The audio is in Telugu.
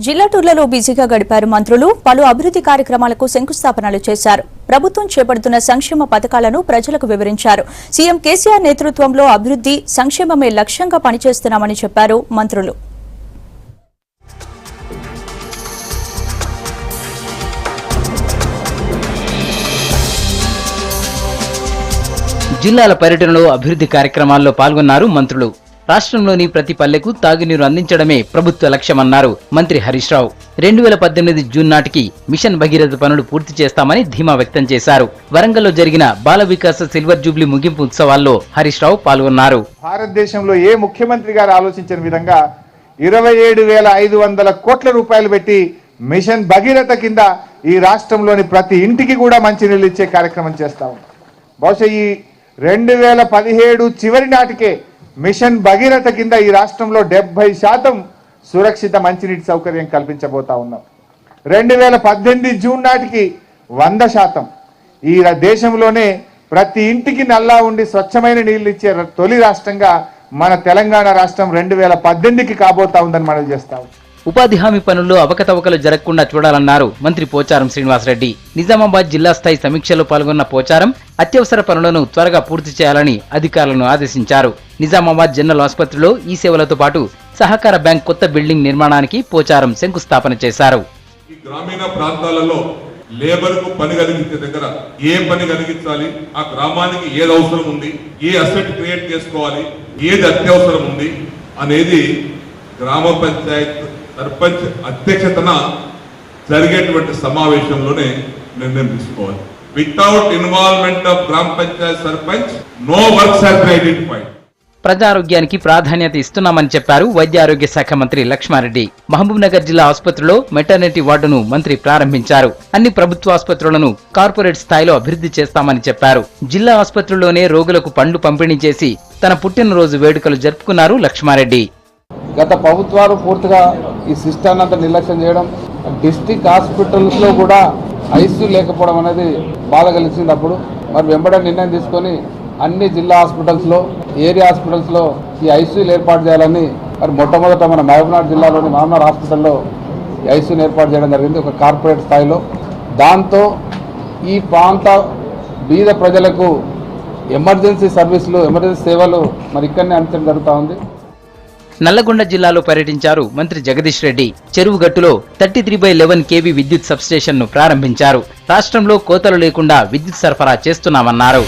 జిల్లా టూర్లలో బిజీగా గడిపారు మంత్రులు. పలు అభివృద్ధి కార్యక్రమాలకు శంకుస్థాపనలు చేశారు. ప్రభుత్వం చేపడుతున్న సంక్షేమ పథకాలను ప్రజలకు వివరించారు. సీఎం కేసీఆర్ నేతృత్వంలో అభివృద్ధి, సంక్షేమమే లక్ష్యంగా పనిచేస్తున్నామని చెప్పారు మంత్రులు. జిల్లాల పర్యటనలో అభివృద్ధి కార్యక్రమాల్లో పాల్గొన్నారు మంత్రులు. రాష్ట్రంలోని ప్రతి పల్లెకు తాగునీరు అందించడమే ప్రభుత్వ లక్ష్యమన్నారు మంత్రి హరీష్ రావు. 2018 జూన్ నాటికి మిషన్ భగీరథ పనులు పూర్తి చేస్తామని ధీమా వ్యక్తం చేశారు. వరంగల్లో జరిగిన బాల వికాస సిల్వర్ జూబ్లీ ముగింపు ఉత్సవాల్లో హరీష్ రావు పాల్గొన్నారు. భారతదేశంలో ఏ ముఖ్యమంత్రి గారు ఆలోచించిన విధంగా 27,500 కోట్ల రూపాయలు పెట్టి మిషన్ భగీరథ కింద ఈ రాష్ట్రంలోని ప్రతి ఇంటికి కూడా మంచినీళ్ళు ఇచ్చే కార్యక్రమం చేస్తాం. బహుశా ఈ 2017 చివరి నాటికే మిషన్ భగీరథ కింద ఈ రాష్ట్రంలో 70% సురక్షిత మంచినీటి సౌకర్యం కల్పించబోతా ఉన్నాం. 2018 జూన్ నాటికి 100%. ఈ దేశంలోనే ప్రతి ఇంటికి నల్లా ఉండి స్వచ్ఛమైన నీళ్లు ఇచ్చే తొలి రాష్ట్రంగా మన తెలంగాణ రాష్ట్రం 2018కి కాబోతా ఉందని మనం చేస్తాం. ఉపాధి హామీ పనుల్లో అవకతవకలు జరగకుండా చూడాలన్నారు మంత్రి పోచారం శ్రీనివాసరెడ్డి. నిజామాబాద్ జిల్లా స్థాయి సమీక్షలో పాల్గొన్న పోచారం అత్యవసర పనులను త్వరగా పూర్తి చేయాలని అధికారులను ఆదేశించారు. నిజామాబాద్ జనరల్ ఆసుపత్రిలో ఈ సేవలతో పాటు సహకార బ్యాంక్ కొత్త బిల్డింగ్ నిర్మాణానికి పోచారం శంకుస్థాపన చేశారు. ఈ గ్రామీణ ప్రాంతాలలో లేబర్ కు పని కలిగించే దగ్గర ఏ పని కలిగించాలి, ఆ గ్రామానికి ఏది అవసరం ఉంది, ఏ అసెట్ క్రియేట్ చేసుకోవాలి, ఏది అత్యవసరం ఉంది అనేది గ్రామ పంచాయత్ సర్పంచ్ అధ్యక్షతన జరిగేటువంటి సమావేశంలోనే నిర్ణయం తీసుకోవాలి. Without involvement of gram panchayat sarpanch no works have been identified. ప్రజారోగ్యానికి ప్రాధాన్యత ఇస్తున్నామని చెప్పారు వైద్య ఆరోగ్య శాఖ మంత్రి లక్ష్మారెడ్డి. మహబూబ్ నగర్ జిల్లా ఆసుపత్రిలో మెటర్నిటీ వార్డును మంత్రి ప్రారంభించారు. అన్ని ప్రభుత్వ ఆసుపత్రులను కార్పొరేట్ స్థాయిలో అభివృద్ధి చేస్తామని చెప్పారు. జిల్లా ఆసుపత్రిలోనే రోగులకు పండ్లు పంపిణీ చేసి తన పుట్టినరోజు వేడుకలు జరుపుకున్నారు లక్ష్మారెడ్డి. గత ప్రభుత్వాలు పూర్తిగా ఈ సిస్టమ్ అంతా నిర్లక్ష్యం చేయడం, డిస్ట్రిక్ట్ హాస్పిటల్స్లో కూడా ఐసీయూ లేకపోవడం అనేది బాధ కలిగించింది. అప్పుడు మరి వెంబడే నిర్ణయం తీసుకొని అన్ని జిల్లా హాస్పిటల్స్లో, ఏరియా హాస్పిటల్స్లో ఈ ఐసీయూలు ఏర్పాటు చేయాలని మరి మొట్టమొదట మన మహబూబ్నగర్ జిల్లాలోని మహబూబ్నగర్ హాస్పిటల్లో ఈ ఐసీయూని ఏర్పాటు చేయడం జరిగింది ఒక కార్పొరేట్ స్థాయిలో. దాంతో ఈ ప్రాంత బీద ప్రజలకు ఎమర్జెన్సీ సర్వీసులు, ఎమర్జెన్సీ సేవలు మరి ఇక్కడనే అందించడం జరుగుతూ ఉంది. నల్లగొండ జిల్లాలో పర్యటించారు మంత్రి జగదీష్ రెడ్డి. చెరువుగట్టులో 33/11 kV విద్యుత్ సబ్స్టేషన్ ను ప్రారంభించారు. రాష్ట్రంలో కోతలు లేకుండా విద్యుత్ సరఫరా చేస్తున్నామన్నారు.